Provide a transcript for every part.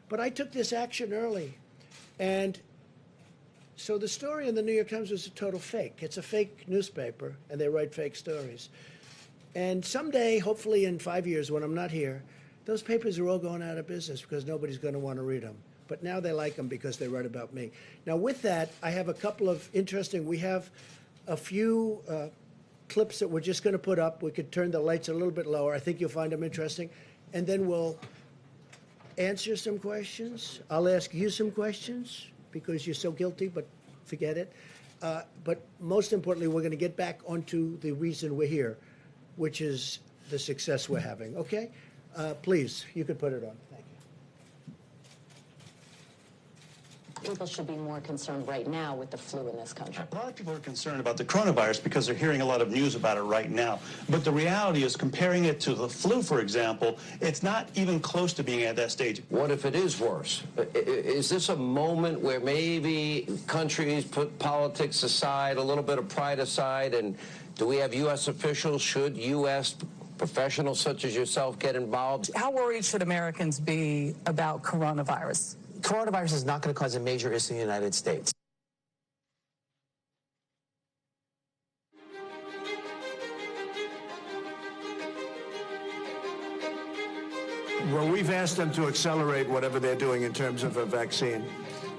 But I took this action early. And so the story in the New York Times was a total fake. It's a fake newspaper, and they write fake stories. And someday, hopefully in 5 years when I'm not here, those papers are all going out of business because nobody's going to want to read them. But now they like them because they write about me. Now, with that, I have a couple of we have a few clips that we're just going to put up. We could turn the lights a little bit lower. I think you'll find them interesting. And then we'll answer some questions. I'll ask you some questions because you're so guilty, but forget it. But most importantly, we're going to get back onto the reason we're here, which is the success we're having. Okay? Please, you could put it on. Thank you. People should be more concerned right now with the flu in this country. A lot of people are concerned about the coronavirus because they're hearing a lot of news about it right now. But the reality is, comparing it to the flu, for example, it's not even close to being at that stage. What if it is worse? Is this a moment where maybe countries put politics aside, a little bit of pride aside, and do we have U.S. officials, should U.S. professionals such as yourself get involved? How worried should Americans be about coronavirus? Coronavirus is not going to cause a major issue in the United States. Well, we've asked them to accelerate whatever they're doing in terms of a vaccine.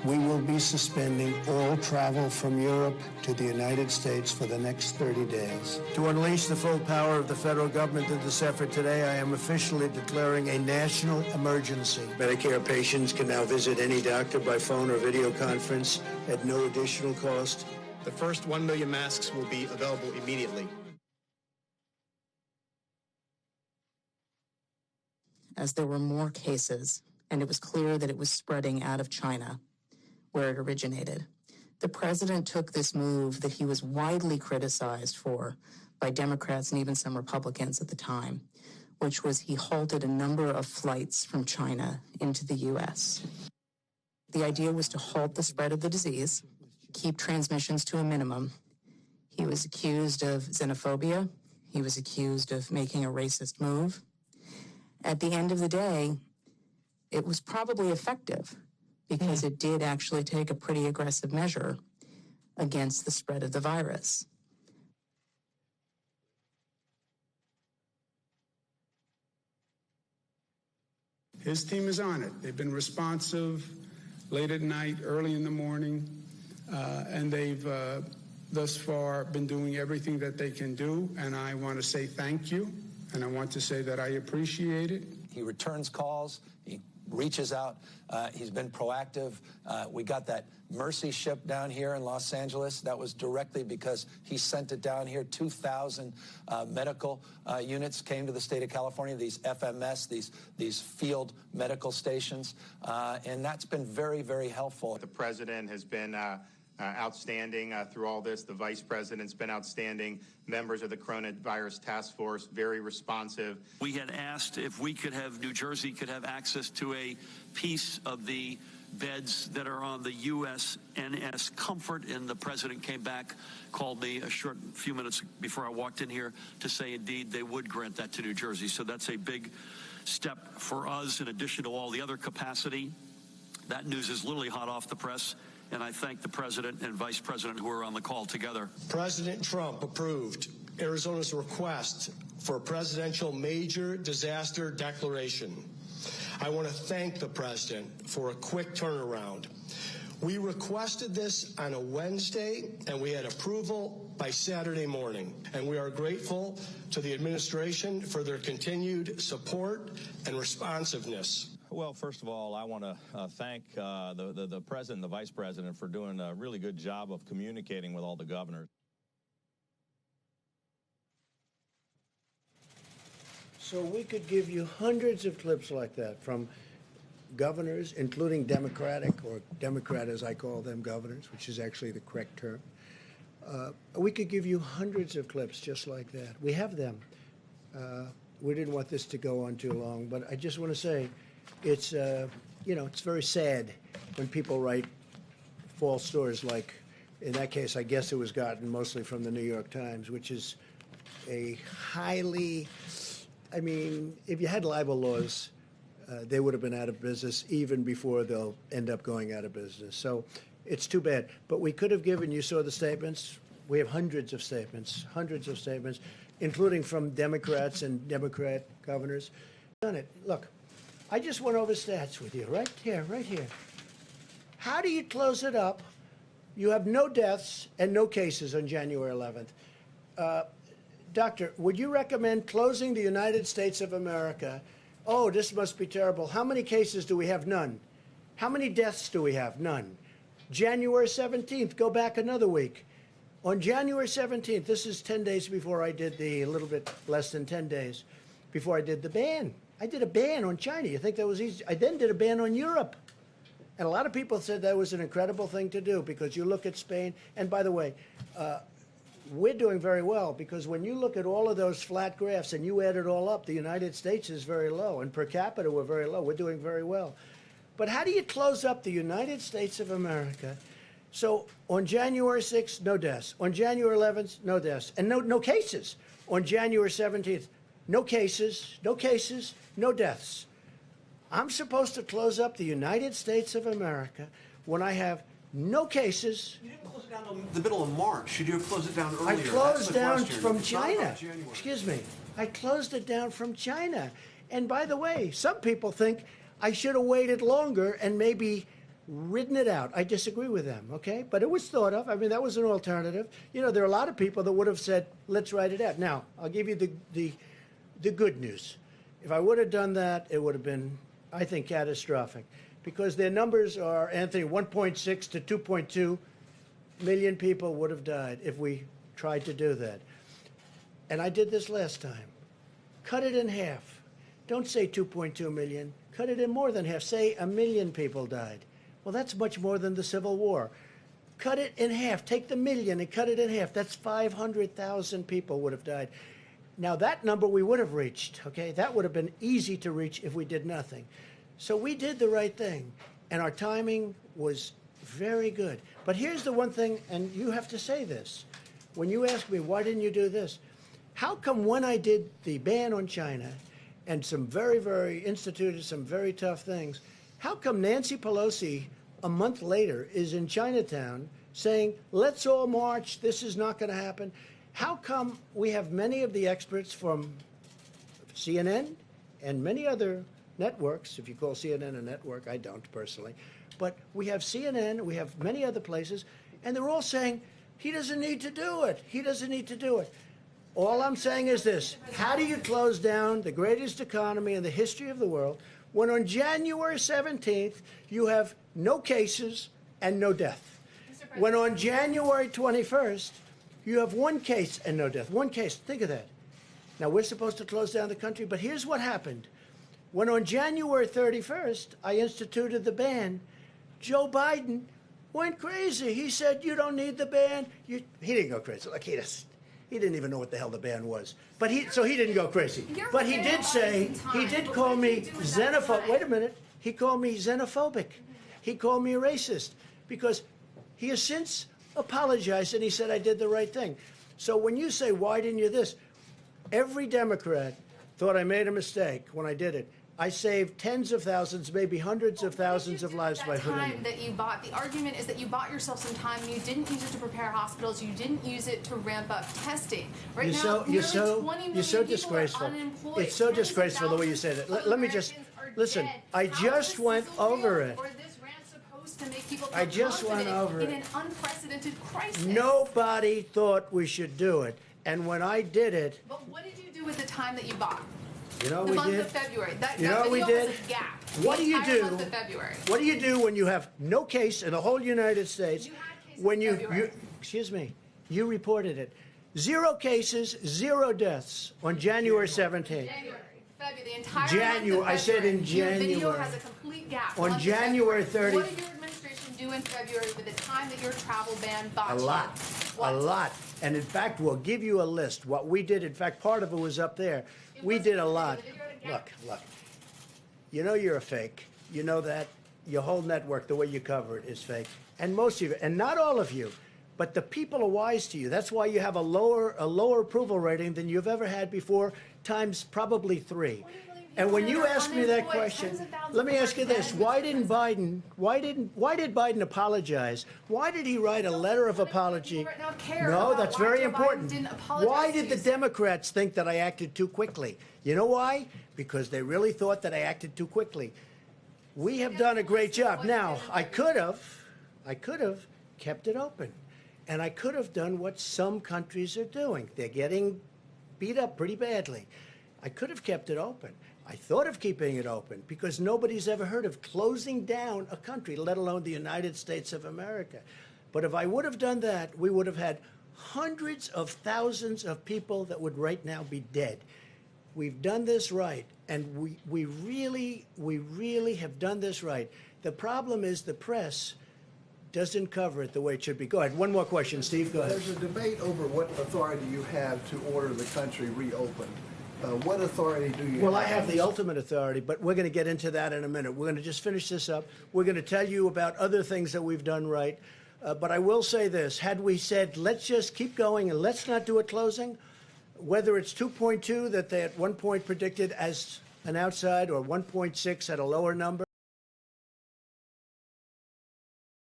We will be suspending all travel from Europe to the United States for the next 30 days. To unleash the full power of the federal government in this effort today, I am officially declaring a national emergency. Medicare patients can now visit any doctor by phone or video conference at no additional cost. The first 1 million masks will be available immediately. As there were more cases, and it was clear that it was spreading out of China, where it originated, the president took this move that he was widely criticized for by Democrats and even some Republicans at the time, which was he halted a number of flights from China into the U.S. The idea was to halt the spread of the disease, keep transmissions to a minimum. He was accused of xenophobia. He was accused of making a racist move. At the end of the day, it was probably effective because it did actually take a pretty aggressive measure against the spread of the virus. His team is on it. They've been responsive late at night, early in the morning, and they've thus far been doing everything that they can do, and I want to say thank you, and I want to say that I appreciate it. He returns calls. He reaches out. He's been proactive. We got that Mercy ship down here in Los Angeles. That was directly because he sent it down here. 2,000 medical units came to the state of California, these FMS, these field medical stations, and that's been very, very helpful. The president has been outstanding through all this. The vice president's been outstanding. Members of the coronavirus task force, very responsive. We had asked if we could have, New Jersey could have access to a piece of the beds that are on the USNS Comfort, and the president came back, called me a short few minutes before I walked in here to say indeed they would grant that to New Jersey. So that's a big step for us in addition to all the other capacity. That news is literally hot off the press. And I thank the president and vice president who are on the call together. President Trump approved Arizona's request for a presidential major disaster declaration. I want to thank the president for a quick turnaround. We requested this on a Wednesday, and we had approval by Saturday morning. And we are grateful to the administration for their continued support and responsiveness. Well, first of all, I want to thank the president and the vice president for doing a really good job of communicating with all the governors. So we could give you hundreds of clips like that from governors, including Democratic, or Democrat as I call them, governors, which is actually the correct term. We could give you hundreds of clips just like that. We have them. We didn't want this to go on too long, but I just want to say, it's it's very sad when people write false stories like, in that case, I guess it was gotten mostly from the New York Times, which is a highly, if you had libel laws, they would have been out of business even before they'll end up going out of business. So it's too bad. But we could have given, you saw the statements. We have hundreds of statements, including from Democrats and Democrat governors. Done it. Look, I just went over stats with you right here. How do you close it up? You have no deaths and no cases on January 11th. Doctor, would you recommend closing the United States of America? Oh, this must be terrible. How many cases do we have? None. How many deaths do we have? None. January 17th, go back another week. On January 17th, this is 10 days before I did a little bit less than 10 days, before I did the ban. I did a ban on China. You think that was easy? I then did a ban on Europe. And a lot of people said that was an incredible thing to do because you look at Spain. And by the way, we're doing very well because when you look at all of those flat graphs and you add it all up, the United States is very low. And per capita, we're very low. We're doing very well. But how do you close up the United States of America? So on January 6th, no deaths. On January 11th, no deaths. And no cases. On January 17th, no cases, no deaths. I'm supposed to close up the United States of America when I have no cases. You didn't close it down in the middle of March. Should you have closed it down earlier? I closed down from It's not China. about January. Excuse me. I closed it down from China. And by the way, some people think I should have waited longer and maybe ridden it out. I disagree with them, okay? But it was thought of. I mean, that was an alternative. You know, there are a lot of people that would have said, let's write it out. Now, I'll give you the good news. If I would have done that, it would have been, I think, catastrophic. Because their numbers are, Anthony, 1.6 to 2.2 million people would have died if we tried to do that. And I did this last time. Cut it in half. Don't say 2.2 million. Cut it in more than half. Say 1 million people died. Well, that's much more than the Civil War. Cut it in half. Take the million and cut it in half. That's 500,000 people would have died. Now, that number we would have reached, okay? That would have been easy to reach if we did nothing. So we did the right thing, and our timing was very good. But here's the one thing, and you have to say this. When you ask me, why didn't you do this? How come when I did the ban on China and instituted some very tough things, how come Nancy Pelosi, a month later, is in Chinatown saying, let's all march, this is not going to happen? How come we have many of the experts from CNN and many other networks, if you call CNN a network, I don't personally, but we have CNN, we have many other places, and they're all saying, he doesn't need to do it. He doesn't need to do it. All I'm saying is this. How do you close down the greatest economy in the history of the world when on January 17th you have no cases and no death? When on January 21st you have one case and no death. One case. Think of that. Now, we're supposed to close down the country, but here's what happened. When on January 31st I instituted the ban, Joe Biden went crazy. He said, you don't need the ban. He didn't go crazy. Like, he didn't even know what the hell the ban was. So he didn't go crazy. But he did say, he did call me xenophobic. Wait a minute. He called me xenophobic. He called me a racist because he has since apologized and he said I did the right thing. So when you say, why didn't you this? Every Democrat thought I made a mistake when I did it. I saved tens of thousands, maybe hundreds of thousands of lives by putting it in. That you bought, the argument is that you bought yourself some time. You didn't use it to prepare hospitals. You didn't use it to ramp up testing. Right now, nearly 20 million people disgraceful. are unemployed. It's so disgraceful the way you said it. Let me just listen. I just went over it. I just went over it. In an unprecedented crisis. Nobody thought we should do it, and when I did it. But what did you do with the time that you bought? You know the we month did. Of February. You know what we did. Was a gap. What do you do? Month of February. What do you do when you have no case in the whole United States? You had cases when you excuse me, you reported it. 0 cases, 0 deaths on January 17th. February, the entire January. month of I said in January. Your video January. has a complete gap. On January 30th. What did your administration do in February with the time that your travel ban bought A lot. What? A lot. And in fact, we'll give you a list. What we did, in fact, part of it was up there. We did a lot. Look. You know you're a fake. You know that. Your whole network, the way you cover it, is fake. And most of you, and not all of you, but the people are wise to you. That's why you have a lower approval rating than you've ever had before, times probably 3. What do you believe And when you ask me that unemployed, question, tens of thousands let me of ask you people this: dead, why did Biden apologize? Why did he write a letter of apology? right now care No, about that's why very Joe Biden important. didn't apologize Why to did you, the sir? Democrats think that I acted too quickly? You know why? Because they really thought that I acted too quickly. We have done a great job. Now, I could have kept it open. And I could have done what some countries are doing. They're getting beat up pretty badly. I could have kept it open. I thought of keeping it open because nobody's ever heard of closing down a country, let alone the United States of America. But if I would have done that, we would have had hundreds of thousands of people that would right now be dead. We've done this right, and we really have done this right. The problem is the press doesn't cover it the way it should be. Go ahead. One more question, Steve. Go ahead. There's a debate over what authority you have to order the country reopened. What authority do you have? Well, I have the ultimate authority, but we're going to get into that in a minute. We're going to just finish this up. We're going to tell you about other things that we've done right. But I will say this. Had we said, let's just keep going and let's not do a closing, whether it's 2.2 that they at one point predicted as an outside or 1.6 at a lower number,